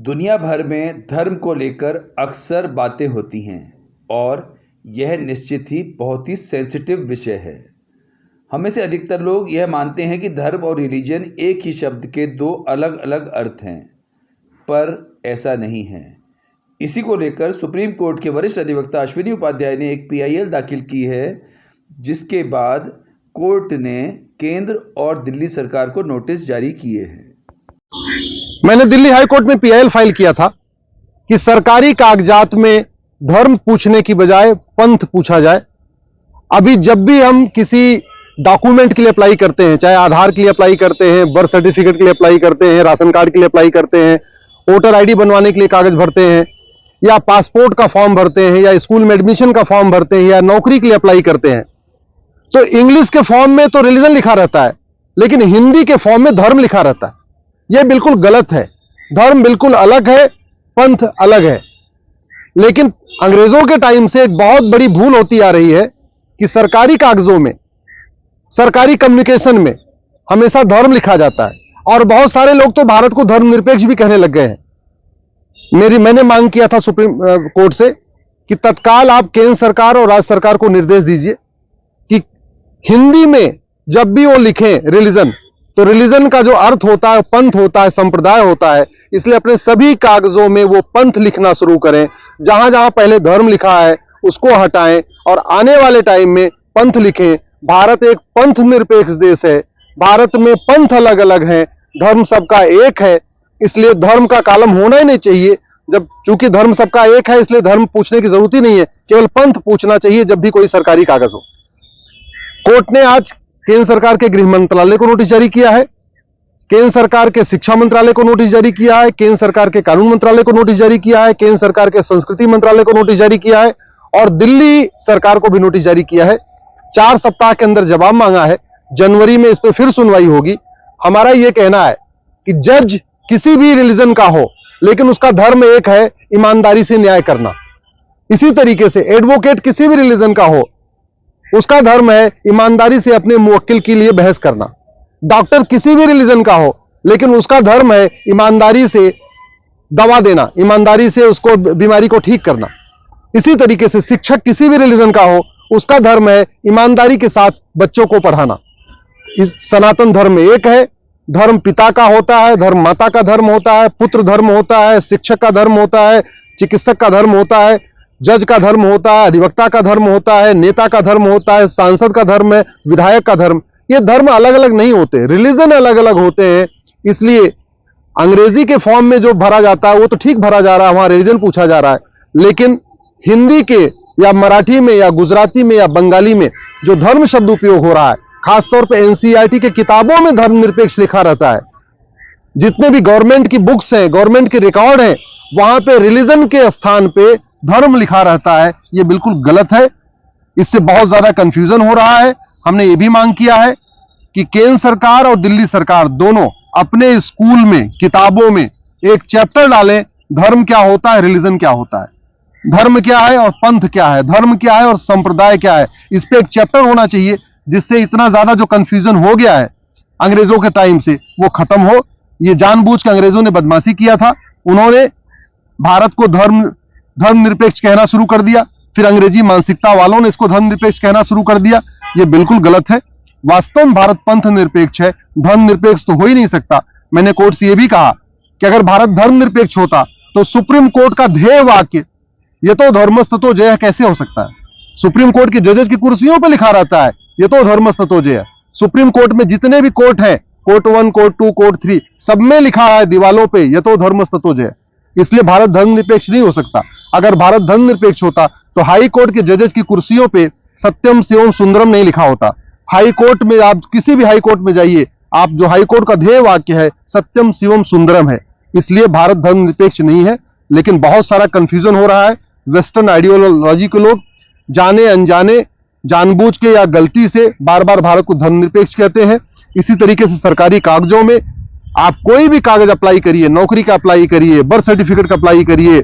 दुनिया भर में धर्म को लेकर अक्सर बातें होती हैं और यह निश्चित ही बहुत ही सेंसिटिव विषय है। हमें से अधिकतर लोग यह मानते हैं कि धर्म और रिलीजन एक ही शब्द के दो अलग अलग अर्थ हैं, पर ऐसा नहीं है। इसी को लेकर सुप्रीम कोर्ट के वरिष्ठ अधिवक्ता अश्विनी उपाध्याय ने एक PIL दाखिल की है, जिसके बाद कोर्ट ने केंद्र और दिल्ली सरकार को नोटिस जारी किए हैं। मैंने दिल्ली हाई कोर्ट में PIL फाइल किया था कि सरकारी कागजात में धर्म पूछने की बजाय पंथ पूछा जाए। अभी जब भी हम किसी डॉक्यूमेंट के लिए अप्लाई करते हैं, चाहे आधार के लिए अप्लाई करते हैं, बर्थ सर्टिफिकेट के लिए अप्लाई करते हैं, राशन कार्ड के लिए अप्लाई करते हैं, वोटर ID बनवाने के लिए कागज भरते हैं, या पासपोर्ट का फॉर्म भरते हैं, या स्कूल में एडमिशन का फॉर्म भरते हैं, या नौकरी के लिए अप्लाई करते हैं, तो इंग्लिश के फॉर्म में तो रिलीजन लिखा रहता है, लेकिन हिंदी के फॉर्म में धर्म लिखा रहता है। यह बिल्कुल गलत है। धर्म बिल्कुल अलग है, पंथ अलग है। लेकिन अंग्रेजों के टाइम से एक बहुत बड़ी भूल होती आ रही है कि सरकारी कागजों में, सरकारी कम्युनिकेशन में हमेशा धर्म लिखा जाता है, और बहुत सारे लोग तो भारत को धर्मनिरपेक्ष भी कहने लग गए हैं। मैंने मांग किया था सुप्रीम कोर्ट से कि तत्काल आप केंद्र सरकार और राज्य सरकार को निर्देश दीजिए कि हिंदी में जब भी वो लिखें रिलीजन, तो रिलीजन का जो अर्थ होता है, पंथ होता है, संप्रदाय होता है, इसलिए अपने सभी कागजों में वो पंथ लिखना शुरू करें। जहां जहां पहले धर्म लिखा है उसको हटाएं और आने वाले टाइम में पंथ लिखें। भारत एक पंथ निरपेक्ष देश है। भारत में पंथ अलग अलग हैं, धर्म सबका एक है, इसलिए धर्म का कॉलम होना ही नहीं चाहिए। जब चूंकि धर्म सबका एक है, इसलिए धर्म पूछने की जरूरत ही नहीं है, केवल पंथ पूछना चाहिए जब भी कोई सरकारी कागज हो। कोर्ट ने आज केंद्र सरकार के गृह मंत्रालय को नोटिस जारी किया है, केंद्र सरकार के शिक्षा मंत्रालय को नोटिस जारी किया है, केंद्र सरकार के कानून मंत्रालय को नोटिस जारी किया है, केंद्र सरकार के संस्कृति मंत्रालय को नोटिस जारी किया है, और दिल्ली सरकार को भी नोटिस जारी किया है। 4 सप्ताह के अंदर जवाब मांगा है। जनवरी में इस पर फिर सुनवाई होगी। हमारा यह कहना है कि जज किसी भी रिलीजन का हो, लेकिन उसका धर्म एक है, ईमानदारी से न्याय करना। इसी तरीके से एडवोकेट किसी भी रिलीजन का हो, उसका धर्म है ईमानदारी से अपने मुवक्किल के लिए बहस करना। डॉक्टर किसी भी रिलीजन का हो, लेकिन उसका धर्म है ईमानदारी से दवा देना, ईमानदारी से उसको बीमारी को ठीक करना। इसी तरीके से शिक्षक किसी भी रिलीजन का हो, उसका धर्म है ईमानदारी के साथ बच्चों को पढ़ाना। इस सनातन धर्म एक है। धर्म पिता का होता है, धर्म माता का धर्म होता है, पुत्र धर्म होता है, शिक्षक का धर्म होता है, चिकित्सक का धर्म होता है, जज का धर्म होता है, अधिवक्ता का धर्म होता है, नेता का धर्म होता है, सांसद का धर्म है, विधायक का धर्म। ये धर्म अलग अलग नहीं होते, रिलीजन अलग अलग होते हैं। इसलिए अंग्रेजी के फॉर्म में जो भरा जाता है वो तो ठीक भरा जा रहा है, वहां रिलीजन पूछा जा रहा है, लेकिन हिंदी के या मराठी में या गुजराती में या बंगाली में जो धर्म शब्द उपयोग हो रहा है, खासतौर पर NCERT के किताबों में धर्मनिरपेक्ष लिखा रहता है। जितने भी गवर्नमेंट की बुक्स हैं, गवर्नमेंट के रिकॉर्ड हैं, वहां पे रिलीजन के स्थान पे धर्म लिखा रहता है। यह बिल्कुल गलत है। इससे बहुत ज्यादा कंफ्यूजन हो रहा है। हमने ये भी मांग किया है कि केंद्र सरकार और दिल्ली सरकार दोनों अपने स्कूल में, किताबों में एक चैप्टर डालें, धर्म क्या होता है, रिलीजन क्या होता है, धर्म क्या है और पंथ क्या है, धर्म क्या है और संप्रदाय क्या है। इस पे एक चैप्टर होना चाहिए, जिससे इतना ज्यादा जो कंफ्यूजन हो गया है अंग्रेजों के टाइम से, वो खत्म हो। ये जानबूझ के अंग्रेजों ने बदमाशी किया था। उन्होंने भारत को धर्मनिरपेक्ष कहना शुरू कर दिया, फिर अंग्रेजी मानसिकता वालों ने इसको धर्मनिरपेक्ष कहना शुरू कर दिया। यह बिल्कुल गलत है। वास्तव में भारत पंथ निरपेक्ष है, धर्मनिरपेक्ष तो हो ही नहीं सकता। मैंने कोर्ट से यह भी कहा कि अगर भारत धर्मनिरपेक्ष होता तो सुप्रीम कोर्ट का ध्येय वाक्य ये तो धर्मस्ततो जय कैसे हो सकता है। सुप्रीम कोर्ट के जजेस की कुर्सियों पर लिखा रहता है ये तो धर्मस्ततो जय। सुप्रीम कोर्ट में जितने भी कोर्ट हैं, कोर्ट 1, कोर्ट 2, कोर्ट 3, सब में लिखा है दीवालों पे ये तो धर्मस्ततो जय। इसलिए भारत धर्मनिरपेक्ष नहीं हो सकता। अगर भारत धर्मनिरपेक्ष होता तो हाई कोर्ट के जजेस की कुर्सियों पे सत्यम शिवम सुंदरम नहीं लिखा होता। हाई कोर्ट में आप किसी भी हाई कोर्ट में जाइए, आप जो हाई कोर्ट का ध्येय वाक्य है सत्यम शिवम सुंदरम है। इसलिए भारत धर्मनिरपेक्ष नहीं है। लेकिन बहुत सारा कंफ्यूजन हो रहा है। वेस्टर्न आइडियोलॉजी के लोग जाने अनजाने, जानबूझ के या गलती से बार बार भारत को धर्मनिरपेक्ष कहते हैं। इसी तरीके से सरकारी कागजों में आप कोई भी कागज अप्लाई करिए, नौकरी का अप्लाई करिए, बर्थ सर्टिफिकेट का अप्लाई करिए,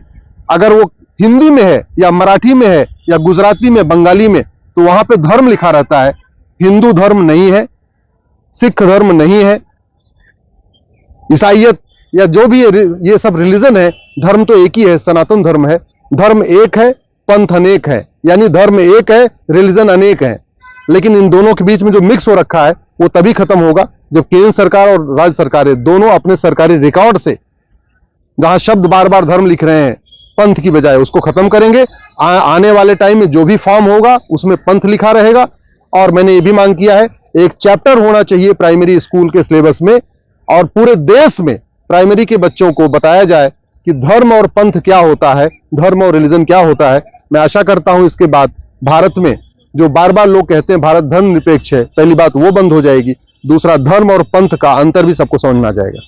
अगर वो हिंदी में है या मराठी में है या गुजराती में, बंगाली में, तो वहां पे धर्म लिखा रहता है। हिंदू धर्म नहीं है, सिख धर्म नहीं है, ईसाईयत या जो भी ये सब रिलीजन है, धर्म तो एक ही है, सनातन धर्म है। धर्म एक है, पंथ अनेक है, यानी धर्म एक है, रिलीजन अनेक है। लेकिन इन दोनों के बीच में जो मिक्स हो रखा है वो तभी खत्म होगा जब केंद्र सरकार और राज्य सरकारें दोनों अपने सरकारी रिकॉर्ड से जहां शब्द बार बार धर्म लिख रहे हैं पंथ की बजाय, उसको खत्म करेंगे। आने वाले टाइम में जो भी फॉर्म होगा उसमें पंथ लिखा रहेगा। और मैंने ये भी मांग किया है, एक चैप्टर होना चाहिए प्राइमरी स्कूल के सिलेबस में, और पूरे देश में प्राइमरी के बच्चों को बताया जाए कि धर्म और पंथ क्या होता है, धर्म और रिलीजन क्या होता है। मैं आशा करता हूं इसके बाद भारत में जो बार बार लोग कहते हैं भारत धर्मनिरपेक्ष है, पहली बात वो बंद हो जाएगी। दूसरा, धर्म और पंथ का अंतर भी सबको समझ में आ जाएगा।